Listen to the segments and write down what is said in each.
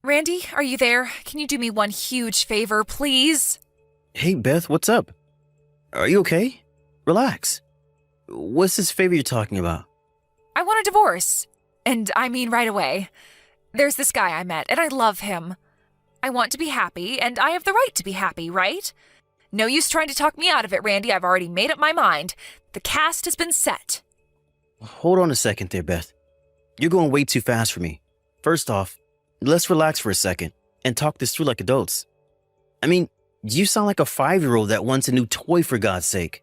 Randy, are you there? Can you do me one huge favor, please? Hey, Beth, what's up? Are you okay? Relax. What's this favor you're talking about? I want a divorce. And I mean right away. There's this guy I met, and I love him. I want to be happy, and I have the right to be happy, right? No use trying to talk me out of it, Randy. I've already made up my mind. The cast has been set. Hold on a second there, Beth. You're going way too fast for me. First off, let's relax for a second and talk this through like adults. I mean, you sound like a 5-year-old that wants a new toy, for God's sake.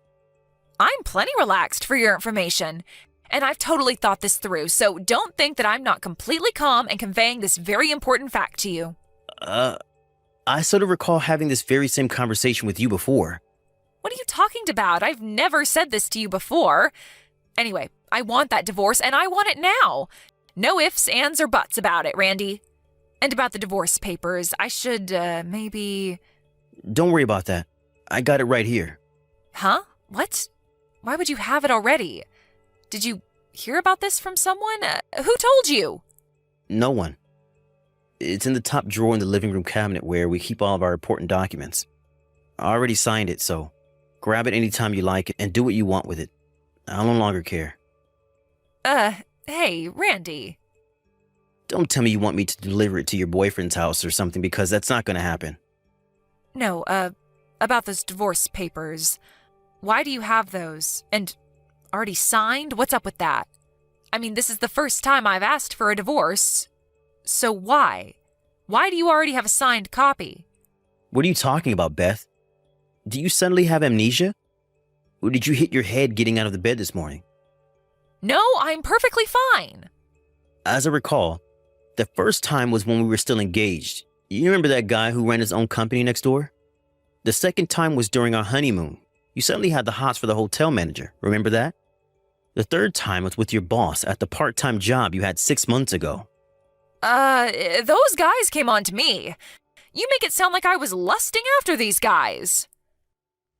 I'm plenty relaxed for your information. And I've totally thought this through, so don't think that I'm not completely calm and conveying this very important fact to you. I sort of recall having this very same conversation with you before. What are you talking about? I've never said this to you before. Anyway, I want that divorce, and I want it now. No ifs, ands, or buts about it, Randy. And about the divorce papers, I should, maybe... Don't worry about that. I got it right here. Huh? What? Why would you have it already? Did you hear about this from someone? Who told you? No one. It's in the top drawer in the living room cabinet where we keep all of our important documents. I already signed it, so grab it anytime you like and do what you want with it. I no longer care. Hey, Randy. Don't tell me you want me to deliver it to your boyfriend's house or something, because that's not going to happen. No, about those divorce papers. Why do you have those? And already signed? What's up with that? I mean, this is the first time I've asked for a divorce. So why? Why do you already have a signed copy? What are you talking about, Beth? Do you suddenly have amnesia? Or did you hit your head getting out of the bed this morning? No, I'm perfectly fine. As I recall, the first time was when we were still engaged. You remember that guy who ran his own company next door? The second time was during our honeymoon. You suddenly had the hots for the hotel manager. Remember that? The third time was with your boss at the part-time job you had 6 months ago. Those guys came on to me. You make it sound like I was lusting after these guys.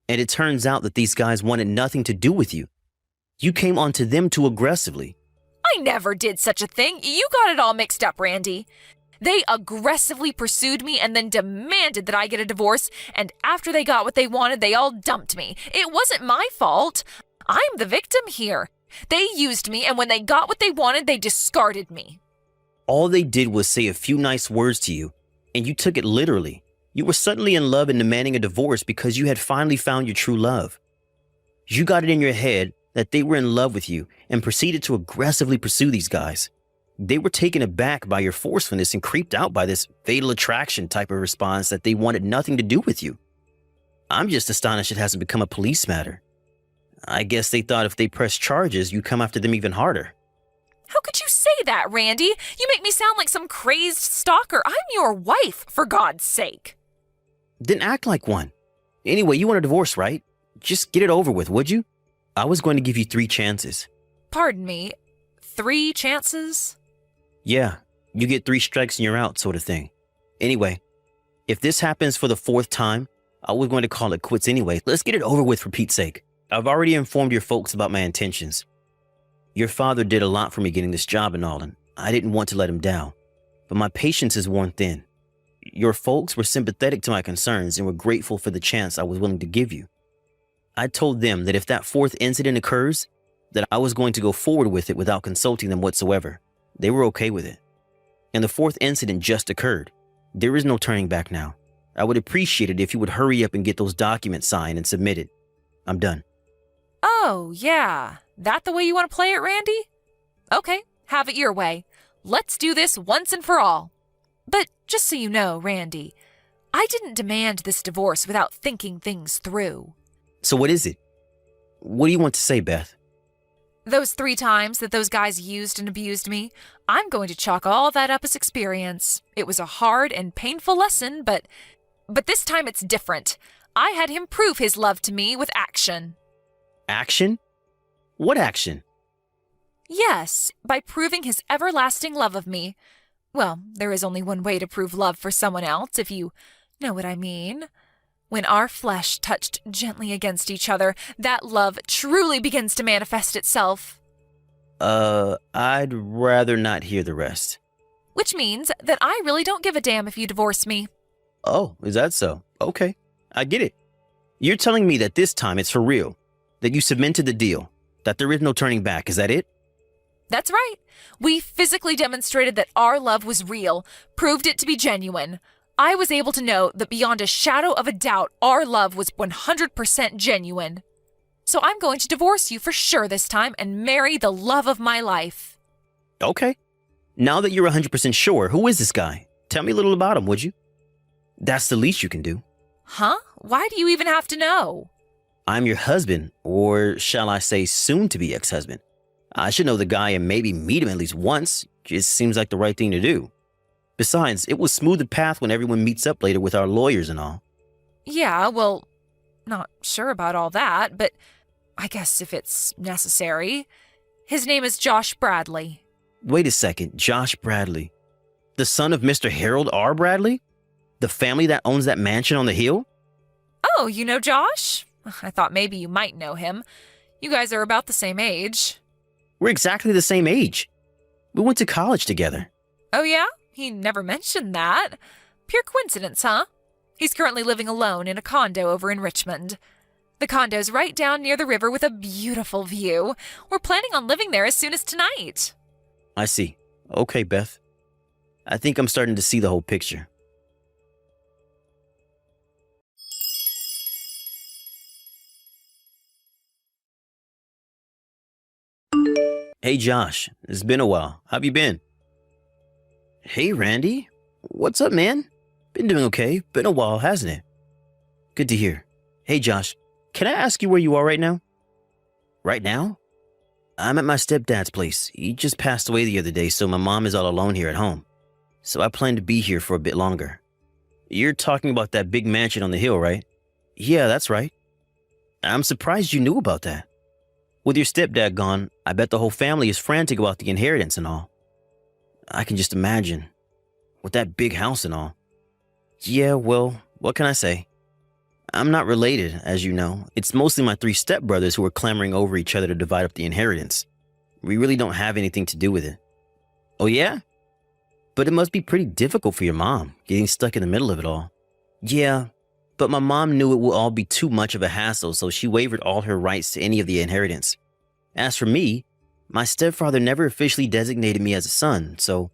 And it turns out that these guys wanted nothing to do with you. You came onto them too aggressively. I never did such a thing. You got it all mixed up, Randy. They aggressively pursued me and then demanded that I get a divorce, and after they got what they wanted, they all dumped me. It wasn't my fault. I'm the victim here. They used me, and when they got what they wanted, they discarded me. All they did was say a few nice words to you, and you took it literally. You were suddenly in love and demanding a divorce because you had finally found your true love. You got it in your head that they were in love with you and proceeded to aggressively pursue these guys. They were taken aback by your forcefulness and creeped out by this fatal attraction type of response that they wanted nothing to do with you. I'm just astonished it hasn't become a police matter. I guess they thought if they pressed charges, you'd come after them even harder. How could you say that, Randy? You make me sound like some crazed stalker. I'm your wife, for God's sake. Then act like one. Anyway, you want a divorce, right? Just get it over with, would you? I was going to give you 3 chances. Pardon me, 3 chances? Yeah, you get 3 strikes and you're out, sort of thing. Anyway, if this happens for the 4th time, I was going to call it quits anyway. Let's get it over with, for Pete's sake. I've already informed your folks about my intentions. Your father did a lot for me getting this job and all, and I didn't want to let him down. But my patience is worn thin. Your folks were sympathetic to my concerns and were grateful for the chance I was willing to give you. I told them that if that 4th incident occurs, that I was going to go forward with it without consulting them whatsoever. They were okay with it. And the 4th incident just occurred. There is no turning back now. I would appreciate it if you would hurry up and get those documents signed and submitted. I'm done. Oh, yeah. That the way you want to play it, Randy? Okay, have it your way. Let's do this once and for all. But just so you know, Randy, I didn't demand this divorce without thinking things through. So what is it? What do you want to say, Beth? Those 3 times that those guys used and abused me, I'm going to chalk all that up as experience. It was a hard and painful lesson, but this time it's different. I had him prove his love to me with action. Action? What action? Yes, by proving his everlasting love of me. Well, there is only one way to prove love for someone else, if you know what I mean. When our flesh touched gently against each other, that love truly begins to manifest itself. I'd rather not hear the rest. which means that I really don't give a damn if you divorce me. Oh, is that so? Okay, I get it. You're telling me that this time it's for real, that you cemented the deal, that there is no turning back, is that it? That's right. We physically demonstrated that our love was real, proved it to be genuine. I was able to know that beyond a shadow of a doubt, our love was 100% genuine. So I'm going to divorce you for sure this time and marry the love of my life. Okay. Now that you're 100% sure, who is this guy? Tell me a little about him, would you? That's the least you can do. Huh? Why do you even have to know? I'm your husband, or shall I say soon-to-be ex-husband. I should know the guy and maybe meet him at least once. Just seems like the right thing to do. Besides, it will smooth the path when everyone meets up later with our lawyers and all. Yeah, well, not sure about all that, but I guess if it's necessary. His name is Josh Bradley. Wait a second, Josh Bradley. The son of Mr. Harold R. Bradley? The family that owns that mansion on the hill? Oh, you know Josh? I thought maybe you might know him. You guys are about the same age. We're exactly the same age. We went to college together. Oh yeah? He never mentioned that. Pure coincidence, huh? He's currently living alone in a condo over in Richmond. The condo's right down near the river with a beautiful view. We're planning on living there as soon as tonight. I see. Okay, Beth. I think I'm starting to see the whole picture. Hey, Josh. It's been a while. How have you been? Hey, Randy. What's up, man? Been doing okay. Been a while, hasn't it? Good to hear. Hey, Josh. Can I ask you where you are right now? Right now? I'm at my stepdad's place. He just passed away the other day, so my mom is all alone here at home. So I plan to be here for a bit longer. You're talking about that big mansion on the hill, right? Yeah, that's right. I'm surprised you knew about that. With your stepdad gone, I bet the whole family is frantic about the inheritance and all. I can just imagine. With that big house and all. Yeah, well, what can I say? I'm not related, as you know. It's mostly my 3 stepbrothers who are clamoring over each other to divide up the inheritance. We really don't have anything to do with it. Oh yeah? But it must be pretty difficult for your mom, getting stuck in the middle of it all. Yeah, but my mom knew it would all be too much of a hassle, so she waived all her rights to any of the inheritance. As for me, my stepfather never officially designated me as a son, so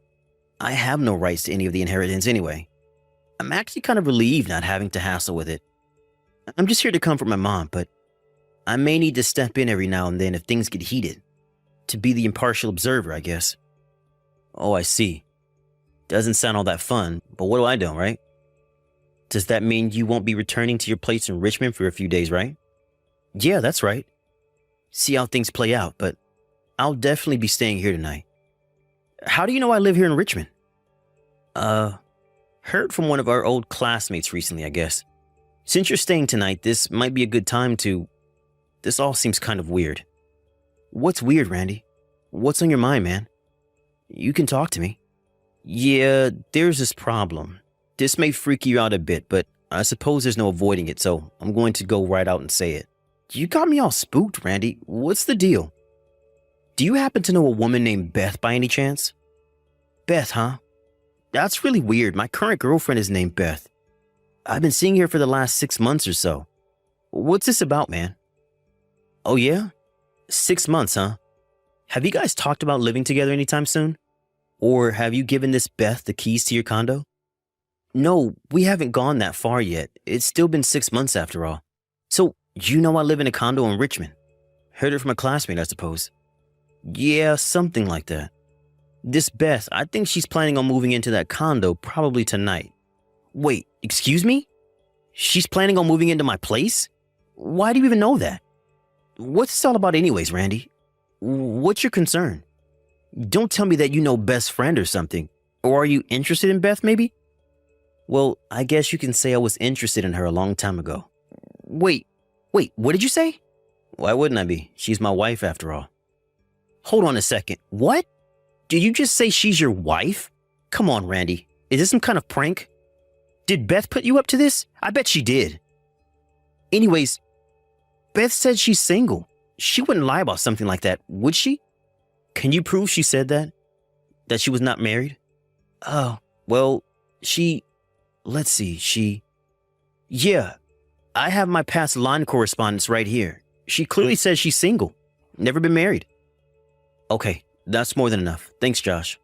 I have no rights to any of the inheritance anyway. I'm actually kind of relieved not having to hassle with it. I'm just here to comfort my mom, but I may need to step in every now and then if things get heated. To be the impartial observer, I guess. Oh, I see. Doesn't sound all that fun, but what do I do, right? Does that mean you won't be returning to your place in Richmond for a few days, right? Yeah, that's right. See how things play out, but I'll definitely be staying here tonight. How do you know I live here in Richmond? Heard from one of our old classmates recently, I guess. Since you're staying tonight, this might be a good time to... This all seems kind of weird. What's weird, Randy? What's on your mind, man? You can talk to me. Yeah, there's this problem. This may freak you out a bit, but I suppose there's no avoiding it, so I'm going to go right out and say it. You got me all spooked, Randy. What's the deal? Do you happen to know a woman named Beth by any chance? Beth, huh? That's really weird. My current girlfriend is named Beth. I've been seeing her for the last 6 months or so. What's this about, man? Oh yeah? 6 months, huh? Have you guys talked about living together anytime soon? Or have you given this Beth the keys to your condo? No, we haven't gone that far yet. It's still been 6 months after all. So, you know I live in a condo in Richmond. Heard it from a classmate, I suppose. Yeah, something like that. This Beth, I think she's planning on moving into that condo probably tonight. Wait, excuse me? She's planning on moving into my place? Why do you even know that? What's this all about anyways, Randy? What's your concern? Don't tell me that you know Beth's friend or something. Or are you interested in Beth, maybe? Well, I guess you can say I was interested in her a long time ago. Wait, what did you say? Why wouldn't I be? She's my wife after all. Hold on a second. What? Did you just say she's your wife? Come on, Randy. Is this some kind of prank? Did Beth put you up to this? I bet she did. Anyways, Beth said she's single. She wouldn't lie about something like that, would she? Can you prove she said that? That she was not married? Oh, well, let's see, yeah, I have my past line correspondence right here. She clearly says she's single, never been married. Okay, that's more than enough. Thanks, Josh.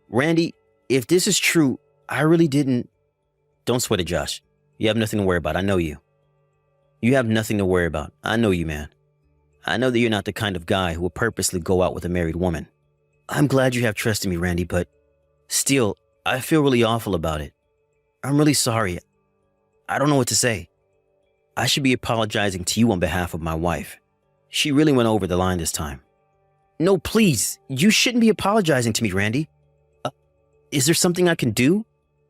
Randy, if this is true, I really didn't. Don't sweat it, Josh. You have nothing to worry about. I know you. You have nothing to worry about. I know you, man. I know that you're not the kind of guy who will purposely go out with a married woman. I'm glad you have trust in me, Randy, but still, I feel really awful about it. I'm really sorry. I don't know what to say. I should be apologizing to you on behalf of my wife. She really went over the line this time. No, please. You shouldn't be apologizing to me, Randy. Is there something I can do?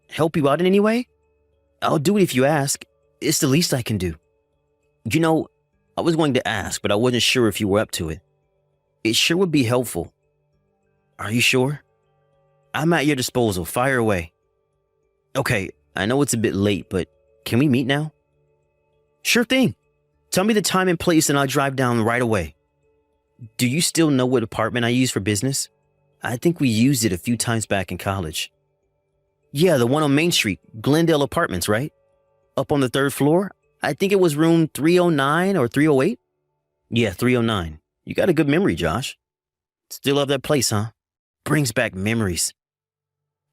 Help you out in any way? I'll do it if you ask. It's the least I can do. You know, I was going to ask, but I wasn't sure if you were up to it. It sure would be helpful. Are you sure? I'm at your disposal. Fire away. Okay, I know it's a bit late, but can we meet now? Sure thing. Tell me the time and place and I'll drive down right away. Do you still know what apartment I use for business? I think we used it a few times back in college. Yeah, the one on Main Street, Glendale Apartments, right? Up on the 3rd floor? I think it was room 309 or 308? Yeah, 309. You got a good memory, Josh. Still love that place, huh? Brings back memories.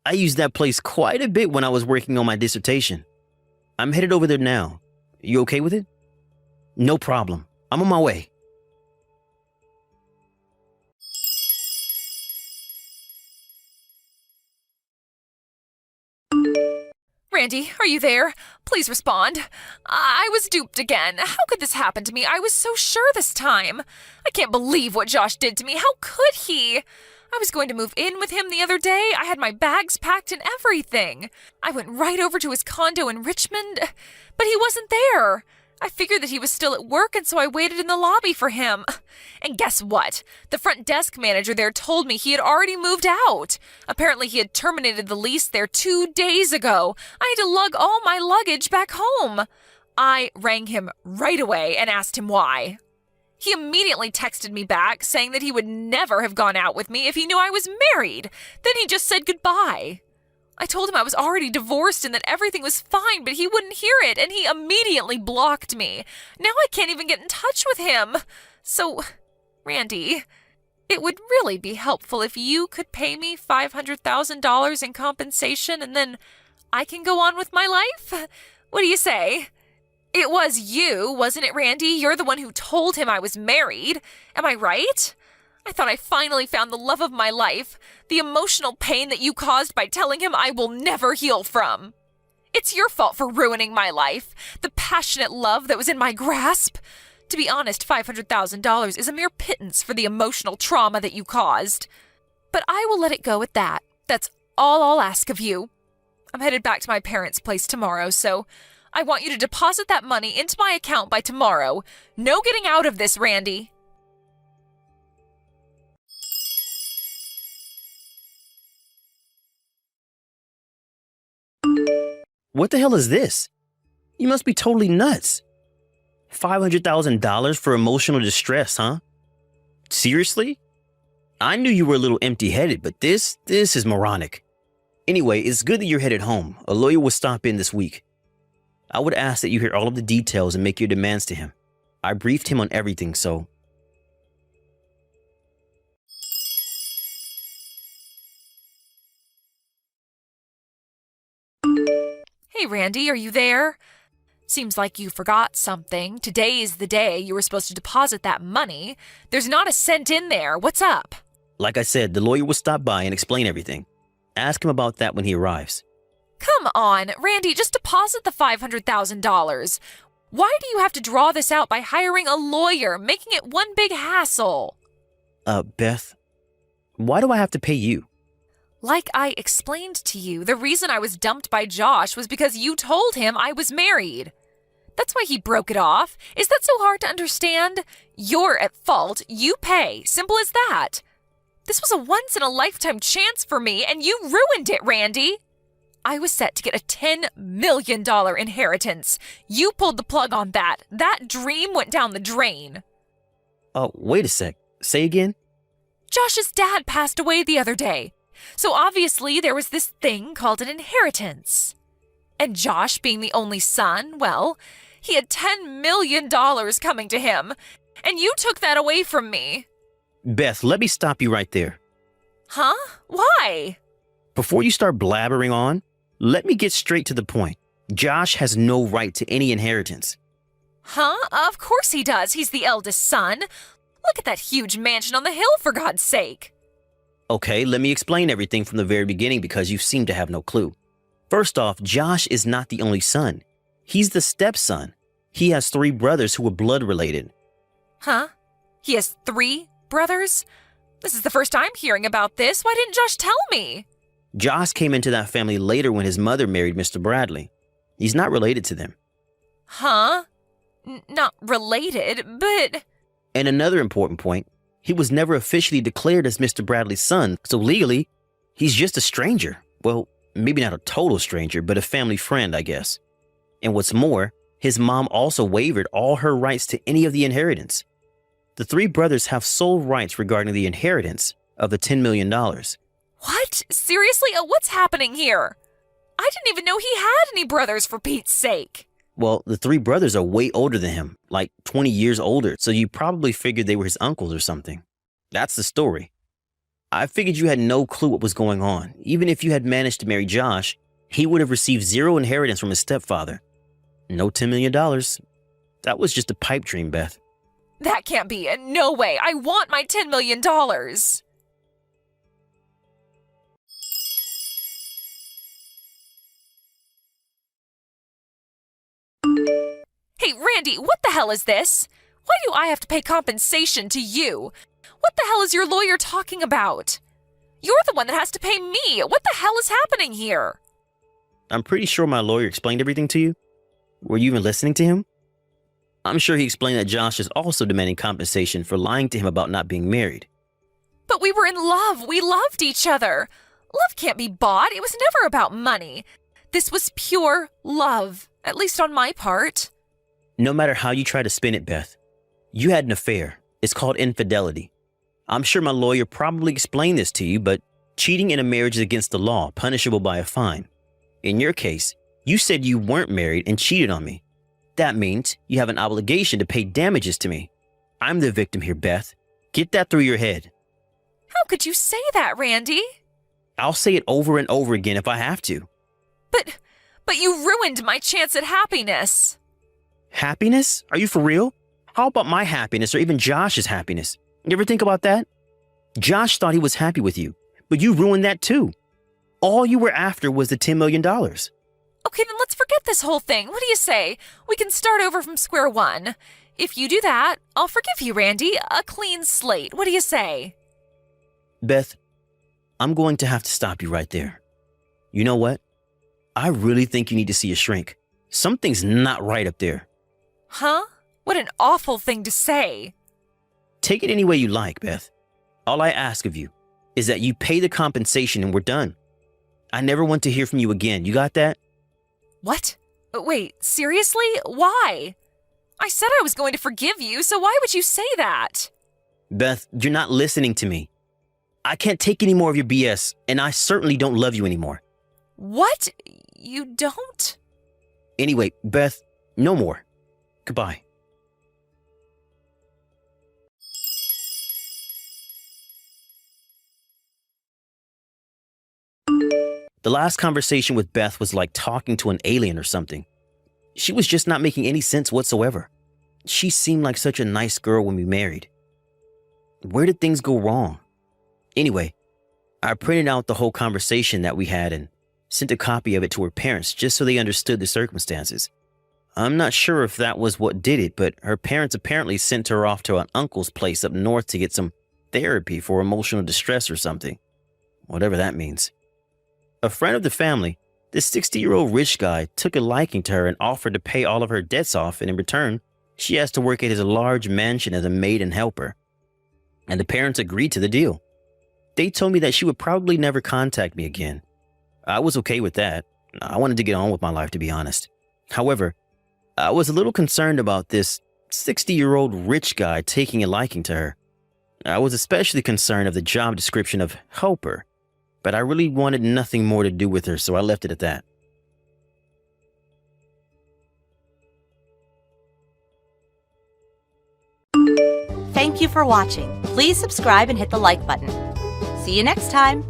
I used that place quite a bit when I was working on my dissertation. I'm headed over there now. You okay with it? No problem. I'm on my way. Randy, are you there? Please respond. I was duped again. How could this happen to me? I was so sure this time. I can't believe what Josh did to me. How could he? I was going to move in with him the other day. I had my bags packed and everything. I went right over to his condo in Richmond, but he wasn't there. I figured that he was still at work, and so I waited in the lobby for him. And guess what? The front desk manager there told me he had already moved out. Apparently he had terminated the lease there 2 days ago. I had to lug all my luggage back home. I rang him right away and asked him why. He immediately texted me back, saying that he would never have gone out with me if he knew I was married. Then he just said goodbye. I told him I was already divorced and that everything was fine, but he wouldn't hear it, and he immediately blocked me. Now I can't even get in touch with him. So, Randy, it would really be helpful if you could pay me $500,000 in compensation, and then I can go on with my life? What do you say? It was you, wasn't it, Randy? You're the one who told him I was married. Am I right? I thought I finally found the love of my life, the emotional pain that you caused by telling him I will never heal from. It's your fault for ruining my life, the passionate love that was in my grasp. To be honest, $500,000 is a mere pittance for the emotional trauma that you caused. But I will let it go at that. That's all I'll ask of you. I'm headed back to my parents' place tomorrow, so I want you to deposit that money into my account by tomorrow. No getting out of this, Randy. What the hell is this? You must be totally nuts. $500,000 for emotional distress, huh? Seriously? I knew you were a little empty-headed, but this is moronic. Anyway, it's good that you're headed home. A lawyer will stop in this week. I would ask that you hear all of the details and make your demands to him. I briefed him on everything, so... Hey, Randy, are you there? Seems like you forgot something. Today is the day you were supposed to deposit that money. There's not a cent in there. What's up? Like I said, the lawyer will stop by and explain everything. Ask him about that when he arrives. Come on, Randy, just deposit the $500,000. Why do you have to draw this out by hiring a lawyer, making it one big hassle? Beth, why do I have to pay you? Like I explained to you, the reason I was dumped by Josh was because you told him I was married. That's why he broke it off. Is that so hard to understand? You're at fault. You pay. Simple as that. This was a once-in-a-lifetime chance for me, and you ruined it, Randy. I was set to get a $10 million inheritance. You pulled the plug on that. That dream went down the drain. Wait a sec. Say again? Josh's dad passed away the other day. So obviously there was this thing called an inheritance. And Josh, being the only son, well, he had $10 million coming to him. And you took that away from me. Beth, let me stop you right there. Huh? Why? Before you start blabbering on, let me get straight to the point. Josh has no right to any inheritance. Huh? Of course he does. He's the eldest son. Look at that huge mansion on the hill, for God's sake. Okay, let me explain everything from the very beginning because you seem to have no clue. First off, Josh is not the only son. He's the stepson. He has 3 brothers who are blood related. Huh? He has 3 brothers? This is the first I'm hearing about this. Why didn't Josh tell me? Josh came into that family later when his mother married Mr. Bradley. He's not related to them. Huh? Not related, but... And another important point, he was never officially declared as Mr. Bradley's son, so legally, he's just a stranger. Well, maybe not a total stranger, but a family friend, I guess. And what's more, his mom also waived all her rights to any of the inheritance. The 3 brothers have sole rights regarding the inheritance of the $10 million. What? Seriously? What's happening here? I didn't even know he had any brothers, for Pete's sake. Well, the 3 brothers are way older than him, like 20 years older, so you probably figured they were his uncles or something. That's the story. I figured you had no clue what was going on. Even if you had managed to marry Josh, he would have received 0 inheritance from his stepfather. No $10 million. That was just a pipe dream, Beth. That can't be. No way. I want my $10 million. Hey, Randy, what the hell is this? Why do I have to pay compensation to you? What the hell is your lawyer talking about? You're the one that has to pay me. What the hell is happening here? I'm pretty sure my lawyer explained everything to you. Were you even listening to him? I'm sure he explained that Josh is also demanding compensation for lying to him about not being married. But we were in love. We loved each other. Love can't be bought. It was never about money. This was pure love, at least on my part. No matter how you try to spin it, Beth, you had an affair. It's called infidelity. I'm sure my lawyer probably explained this to you, but cheating in a marriage is against the law, punishable by a fine. In your case, you said you weren't married and cheated on me. That means you have an obligation to pay damages to me. I'm the victim here, Beth. Get that through your head. How could you say that, Randy? I'll say it over and over again if I have to. But you ruined my chance at happiness. Happiness? Are you for real? How about my happiness or even Josh's happiness? You ever think about that? Josh thought he was happy with you, but you ruined that too. All you were after was the $10 million. Okay, then let's forget this whole thing. What do you say? We can start over from square one. If you do that, I'll forgive you, Randy. A clean slate. What do you say? Beth, I'm going to have to stop you right there. You know what? I really think you need to see a shrink. Something's not right up there. Huh? What an awful thing to say. Take it any way you like, Beth. All I ask of you is that you pay the compensation and we're done. I never want to hear from you again. You got that? What? Wait, seriously? Why? I said I was going to forgive you, so why would you say that? Beth, you're not listening to me. I can't take any more of your BS, and I certainly don't love you anymore. What? You don't? Anyway, Beth, no more. Goodbye. The last conversation with Beth was like talking to an alien or something. She was just not making any sense whatsoever. She seemed like such a nice girl when we married. Where did things go wrong? Anyway, I printed out the whole conversation that we had and sent a copy of it to her parents just so they understood the circumstances. I'm not sure if that was what did it, but her parents apparently sent her off to an uncle's place up north to get some therapy for emotional distress or something. Whatever that means. A friend of the family, this 60-year-old rich guy, took a liking to her and offered to pay all of her debts off, and in return, she asked to work at his large mansion as a maid and helper. And the parents agreed to the deal. They told me that she would probably never contact me again. I was okay with that. I wanted to get on with my life, to be honest. However, I was a little concerned about this 60-year-old rich guy taking a liking to her. I was especially concerned of the job description of helper. but I really wanted nothing more to do with her, so I left it at that. Thank you for watching. Please subscribe and hit the like button. See you next time.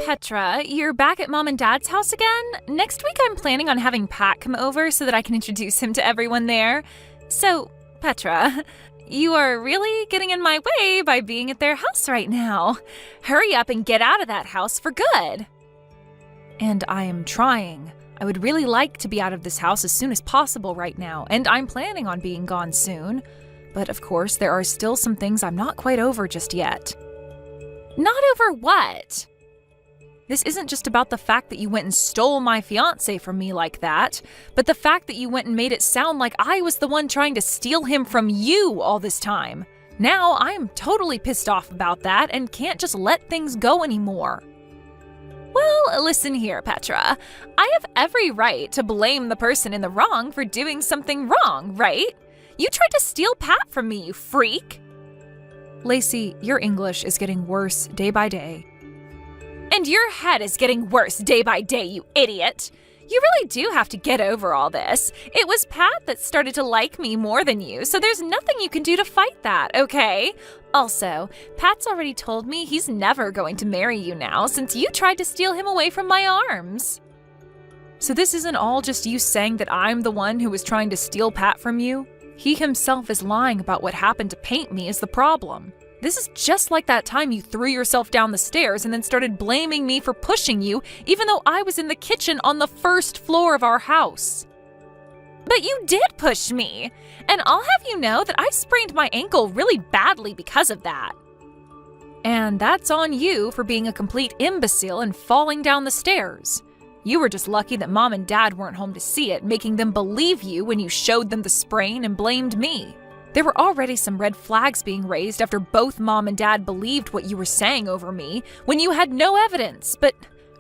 Petra, you're back at Mom and Dad's house again? Next week I'm planning on having Pat come over so that I can introduce him to everyone there. So, Petra, you are really getting in my way by being at their house right now. Hurry up and get out of that house for good. And I am trying. I would really like to be out of this house as soon as possible right now, and I'm planning on being gone soon. But of course, there are still some things I'm not quite over just yet. Not over what? This isn't just about the fact that you went and stole my fiancé from me like that, but the fact that you went and made it sound like I was the one trying to steal him from you all this time. Now I'm totally pissed off about that and can't just let things go anymore. Well, listen here, Petra. I have every right to blame the person in the wrong for doing something wrong, right? You tried to steal Pat from me, you freak. Lacey, your English is getting worse day by day. And your head is getting worse day by day, you idiot. You really do have to get over all this. It was Pat that started to like me more than you, so there's nothing you can do to fight that, okay? Also, Pat's already told me he's never going to marry you now since you tried to steal him away from my arms. So this isn't all just you saying that I'm the one who was trying to steal Pat from you? He himself is lying about what happened to paint me is the problem. This is just like that time you threw yourself down the stairs and then started blaming me for pushing you, even though I was in the kitchen on the first floor of our house. But you did push me, and I'll have you know that I sprained my ankle really badly because of that. And that's on you for being a complete imbecile and falling down the stairs. You were just lucky that Mom and Dad weren't home to see it, making them believe you when you showed them the sprain and blamed me. There were already some red flags being raised after both Mom and Dad believed what you were saying over me when you had no evidence. But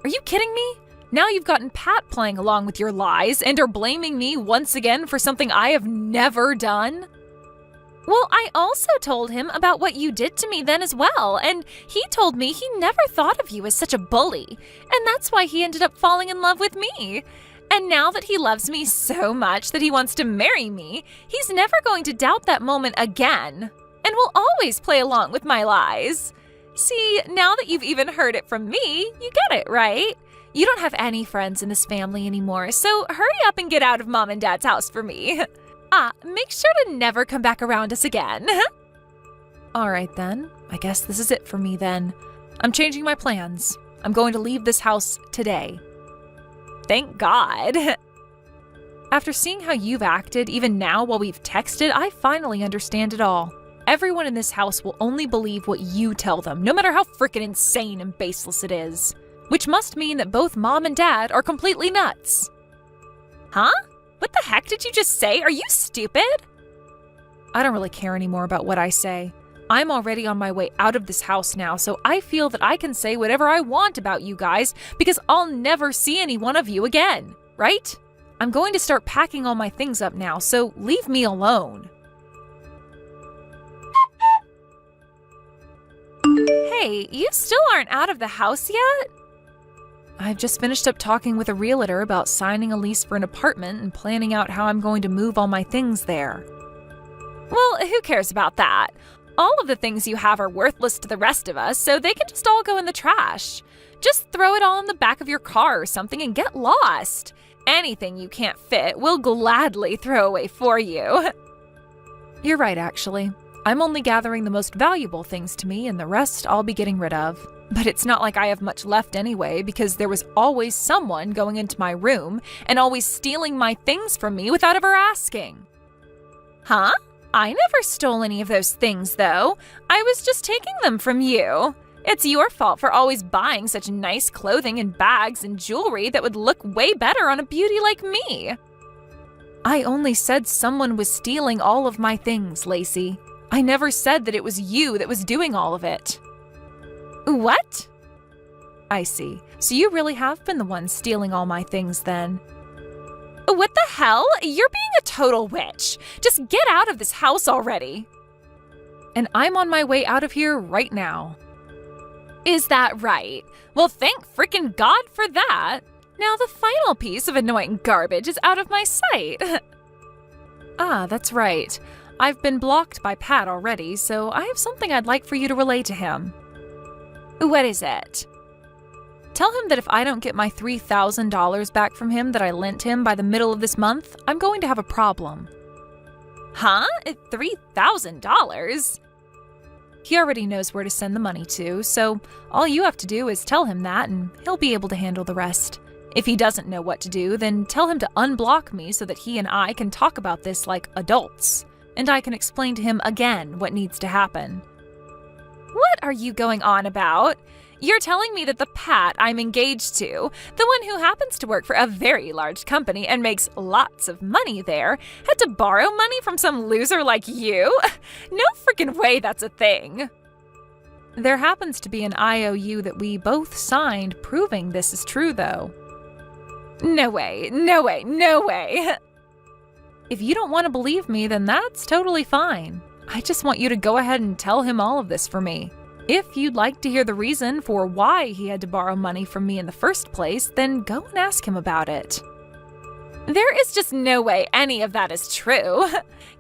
are you kidding me? Now you've gotten Pat playing along with your lies and are blaming me once again for something I have never done? Well, I also told him about what you did to me then as well, and he told me he never thought of you as such a bully, and that's why he ended up falling in love with me. And now that he loves me so much that he wants to marry me, he's never going to doubt that moment again, and will always play along with my lies. See, now that you've even heard it from me, you get it, right? You don't have any friends in this family anymore, so hurry up and get out of Mom and Dad's house for me. Make sure to never come back around us again. All right then, I guess this is it for me then. I'm changing my plans. I'm going to leave this house today. Thank God. After seeing how you've acted, even now while we've texted, I finally understand it all. Everyone in this house will only believe what you tell them, no matter how frickin' insane and baseless it is. Which must mean that both Mom and Dad are completely nuts. Huh? What the heck did you just say? Are you stupid? I don't really care anymore about what I say. I'm already on my way out of this house now, so I feel that I can say whatever I want about you guys because I'll never see any one of you again, right? I'm going to start packing all my things up now, so leave me alone. Hey, you still aren't out of the house yet? I've just finished up talking with a realtor about signing a lease for an apartment and planning out how I'm going to move all my things there. Well, who cares about that? All of the things you have are worthless to the rest of us, so they can just all go in the trash. Just throw it all in the back of your car or something and get lost. Anything you can't fit, we'll gladly throw away for you. You're right, actually. I'm only gathering the most valuable things to me, and the rest I'll be getting rid of. But it's not like I have much left anyway, because there was always someone going into my room and always stealing my things from me without ever asking. Huh? I never stole any of those things, though. I was just taking them from you. It's your fault for always buying such nice clothing and bags and jewelry that would look way better on a beauty like me. I only said someone was stealing all of my things, Lacey. I never said that it was you that was doing all of it. What? I see. So you really have been the one stealing all my things then. What the hell? You're being a total witch. Just get out of this house already. and I'm on my way out of here right now. Is that right? Well, thank frickin' God for that. Now the final piece of annoying garbage is out of my sight. Ah, that's right. I've been blocked by Pat already, so I have something I'd like for you to relay to him. What is it? Tell him that if I don't get my $3,000 back from him that I lent him by the middle of this month, I'm going to have a problem. Huh? $3,000? He already knows where to send the money to, so all you have to do is tell him that and he'll be able to handle the rest. If he doesn't know what to do, then tell him to unblock me so that he and I can talk about this like adults, and I can explain to him again what needs to happen. What are you going on about? You're telling me that the Pat I'm engaged to, the one who happens to work for a very large company and makes lots of money there, had to borrow money from some loser like you? No freaking way that's a thing. There happens to be an IOU that we both signed proving this is true, though. No way, no way, no way. If you don't want to believe me, then that's totally fine. I just want you to go ahead and tell him all of this for me. If you'd like to hear the reason for why he had to borrow money from me in the first place, then go and ask him about it. There is just no way any of that is true.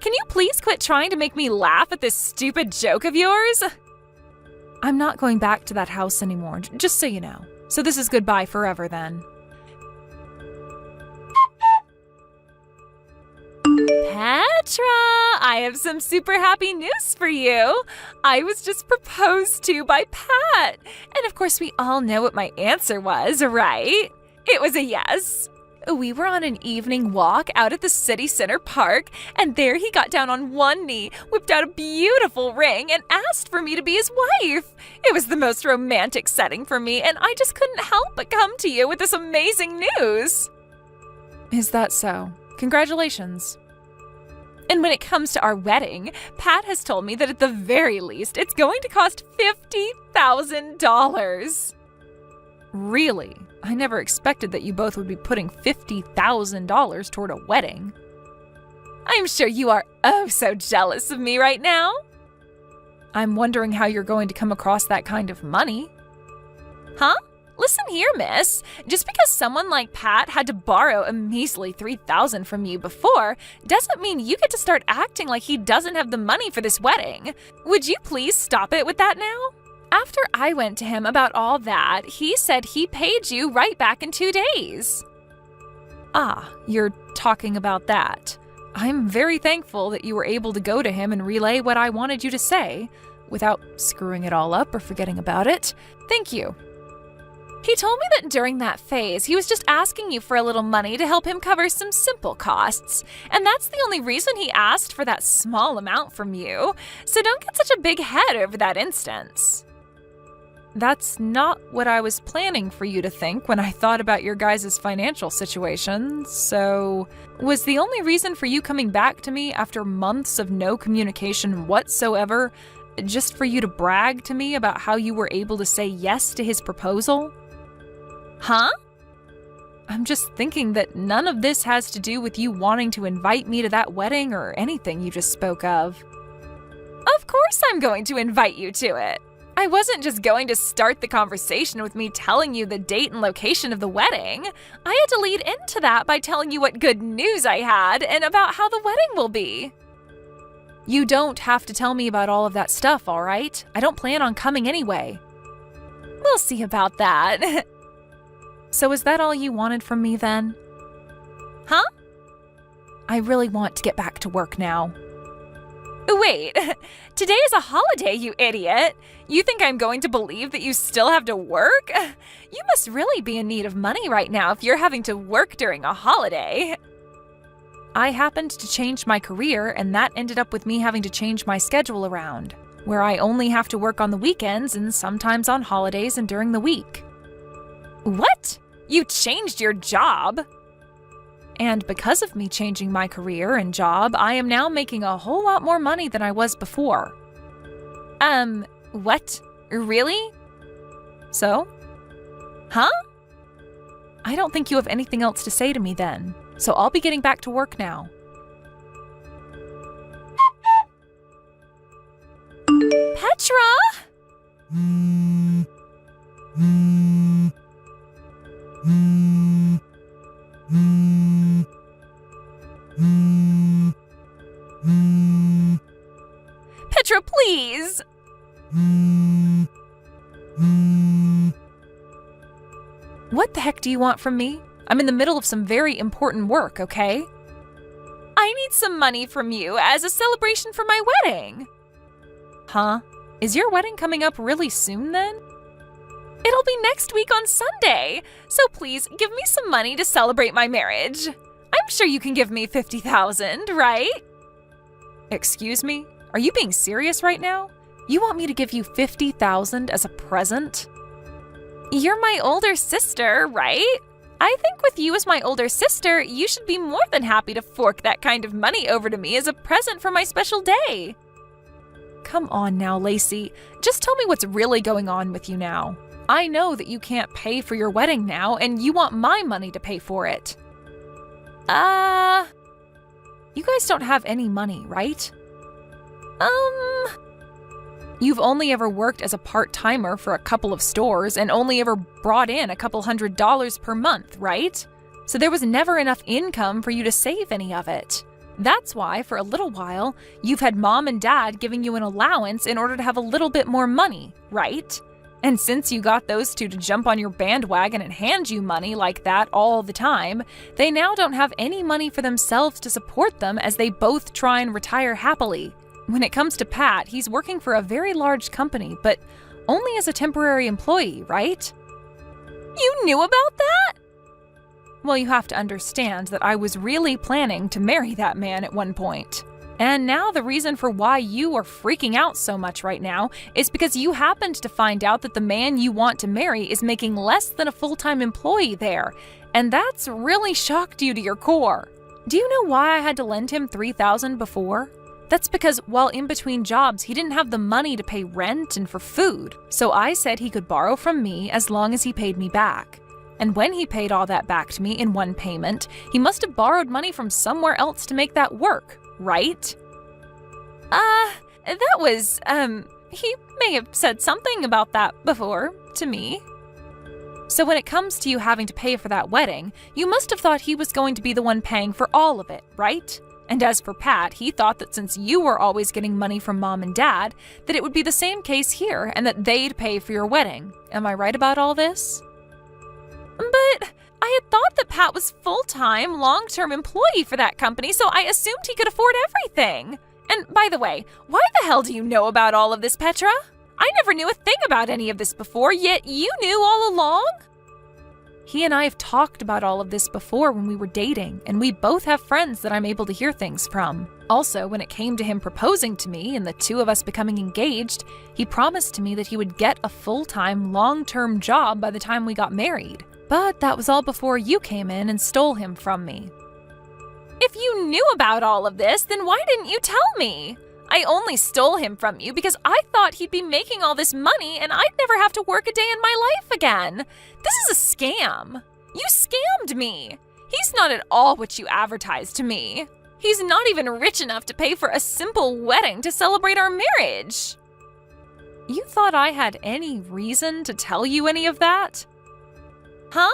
Can you please quit trying to make me laugh at this stupid joke of yours? I'm not going back to that house anymore, just so you know. So this is goodbye forever then. Petra, I have some super happy news for you. I was just proposed to by Pat. And of course, we all know what my answer was, right? It was a yes. We were on an evening walk out at the city center park, and there he got down on one knee, whipped out a beautiful ring, and asked for me to be his wife. It was the most romantic setting for me, and I just couldn't help but come to you with this amazing news. Is that so? Congratulations. And when it comes to our wedding, Pat has told me that at the very least, it's going to cost $50,000. Really? I never expected that you both would be putting $50,000 toward a wedding. I'm sure you are oh so jealous of me right now. I'm wondering how you're going to come across that kind of money. Huh? Listen here, miss. Just because someone like Pat had to borrow a measly $3,000 from you before doesn't mean you get to start acting like he doesn't have the money for this wedding. Would you please stop it with that now? After I went to him about all that, he said he paid you right back in 2 days. Ah, you're talking about that. I'm very thankful that you were able to go to him and relay what I wanted you to say without screwing it all up or forgetting about it. Thank you. He told me that during that phase, he was just asking you for a little money to help him cover some simple costs, and that's the only reason he asked for that small amount from you, so don't get such a big head over that instance. That's not what I was planning for you to think when I thought about your guys' financial situation, so was the only reason for you coming back to me after months of no communication whatsoever just for you to brag to me about how you were able to say yes to his proposal? Huh? I'm just thinking that none of this has to do with you wanting to invite me to that wedding or anything you just spoke of. Of course I'm going to invite you to it. I wasn't just going to start the conversation with me telling you the date and location of the wedding. I had to lead into that by telling you what good news I had and about how the wedding will be. You don't have to tell me about all of that stuff, all right? I don't plan on coming anyway. We'll see about that. So is that all you wanted from me then? Huh? I really want to get back to work now. Wait, today is a holiday, you idiot. You think I'm going to believe that you still have to work? You must really be in need of money right now if you're having to work during a holiday. I happened to change my career, and that ended up with me having to change my schedule around, where I only have to work on the weekends and sometimes on holidays and during the week. What? You changed your job? And because of me changing my career and job, I am now making a whole lot more money than I was before. What? Really? So? Huh? I don't think you have anything else to say to me then, so I'll be getting back to work now. Petra, please! What the heck do you want from me? I'm in the middle of some very important work, okay? I need some money from you as a celebration for my wedding. Huh? Is your wedding coming up really soon then? It'll be next week on Sunday, so please give me some money to celebrate my marriage. I'm sure you can give me $50,000, right? Excuse me? Are you being serious right now? You want me to give you $50,000 as a present? You're my older sister, right? I think with you as my older sister, you should be more than happy to fork that kind of money over to me as a present for my special day. Come on now, Lacey. Just tell me what's really going on with you now. I know that you can't pay for your wedding now, and you want my money to pay for it. You guys don't have any money, right? You've only ever worked as a part-timer for a couple of stores and only ever brought in a couple $100s per month, right? So there was never enough income for you to save any of it. That's why, for a little while, you've had mom and dad giving you an allowance in order to have a little bit more money, right? And since you got those two to jump on your bandwagon and hand you money like that all the time, they now don't have any money for themselves to support them as they both try and retire happily. When it comes to Pat, he's working for a very large company, but only as a temporary employee, right? You knew about that? Well, you have to understand that I was really planning to marry that man at one point. And now the reason for why you are freaking out so much right now is because you happened to find out that the man you want to marry is making less than a full-time employee there, and that's really shocked you to your core. Do you know why I had to lend him $3,000 before? That's because while in between jobs, he didn't have the money to pay rent and for food. So I said he could borrow from me as long as he paid me back. And when he paid all that back to me in one payment, he must have borrowed money from somewhere else to make that work, right? He may have said something about that before to me. So when it comes to you having to pay for that wedding, you must have thought he was going to be the one paying for all of it, right? And as for Pat, he thought that since you were always getting money from mom and dad, that it would be the same case here and that they'd pay for your wedding. Am I right about all this? But I had thought that Pat was full-time, long-term employee for that company, so I assumed he could afford everything. And by the way, why the hell do you know about all of this, Petra? I never knew a thing about any of this before, yet you knew all along? He and I have talked about all of this before when we were dating, and we both have friends that I'm able to hear things from. Also, when it came to him proposing to me and the two of us becoming engaged, he promised to me that he would get a full-time, long-term job by the time we got married. But that was all before you came in and stole him from me. If you knew about all of this, then why didn't you tell me? I only stole him from you because I thought he'd be making all this money and I'd never have to work a day in my life again. This is a scam. You scammed me. He's not at all what you advertised to me. He's not even rich enough to pay for a simple wedding to celebrate our marriage. You thought I had any reason to tell you any of that? Huh?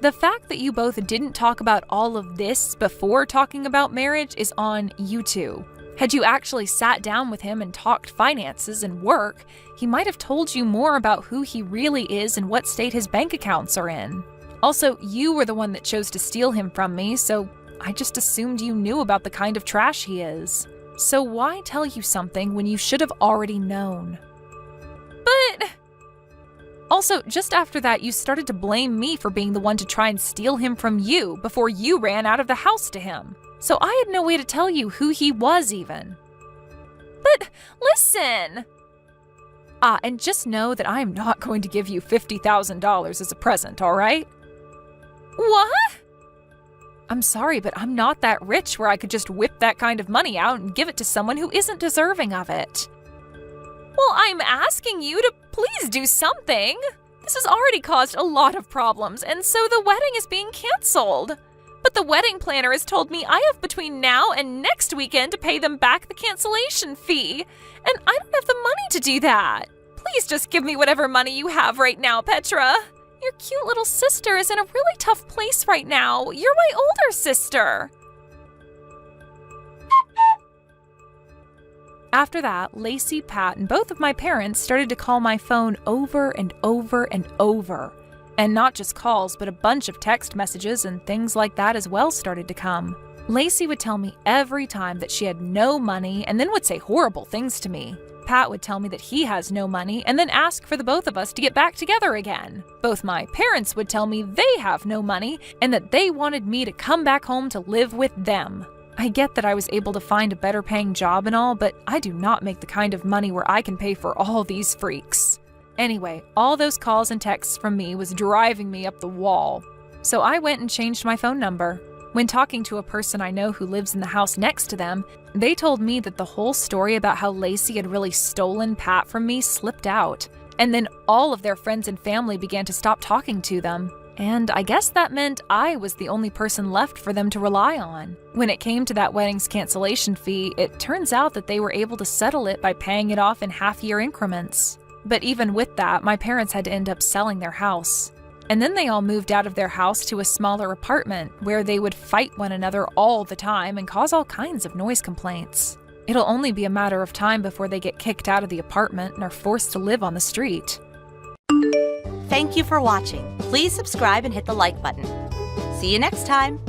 The fact that you both didn't talk about all of this before talking about marriage is on you two. Had you actually sat down with him and talked finances and work, he might have told you more about who he really is and what state his bank accounts are in. Also, you were the one that chose to steal him from me, so I just assumed you knew about the kind of trash he is. So why tell you something when you should have already known? But also, just after that, you started to blame me for being the one to try and steal him from you before you ran out of the house to him. So I had no way to tell you who he was even. But listen! And just know that I am not going to give you $50,000 as a present, all right? What? I'm sorry, but I'm not that rich where I could just whip that kind of money out and give it to someone who isn't deserving of it. Well, I'm asking you to please do something. This has already caused a lot of problems, and so the wedding is being canceled. But the wedding planner has told me I have between now and next weekend to pay them back the cancellation fee, and I don't have the money to do that. Please just give me whatever money you have right now, Petra. Your cute little sister is in a really tough place right now. You're my older sister. After that, Lacey, Pat, and both of my parents started to call my phone over and over and over. And not just calls, but a bunch of text messages and things like that as well started to come. Lacey would tell me every time that she had no money and then would say horrible things to me. Pat would tell me that he has no money and then ask for the both of us to get back together again. Both my parents would tell me they have no money and that they wanted me to come back home to live with them. I get that I was able to find a better paying job and all, but I do not make the kind of money where I can pay for all these freaks. Anyway, all those calls and texts from me was driving me up the wall. So I went and changed my phone number. When talking to a person I know who lives in the house next to them, they told me that the whole story about how Lacey had really stolen Pat from me slipped out. And then all of their friends and family began to stop talking to them. And I guess that meant I was the only person left for them to rely on. When it came to that wedding's cancellation fee, it turns out that they were able to settle it by paying it off in half-year increments. But even with that, my parents had to end up selling their house. And then they all moved out of their house to a smaller apartment where they would fight one another all the time and cause all kinds of noise complaints. It'll only be a matter of time before they get kicked out of the apartment and are forced to live on the street. Thank you for watching. Please subscribe and hit the like button. See you next time.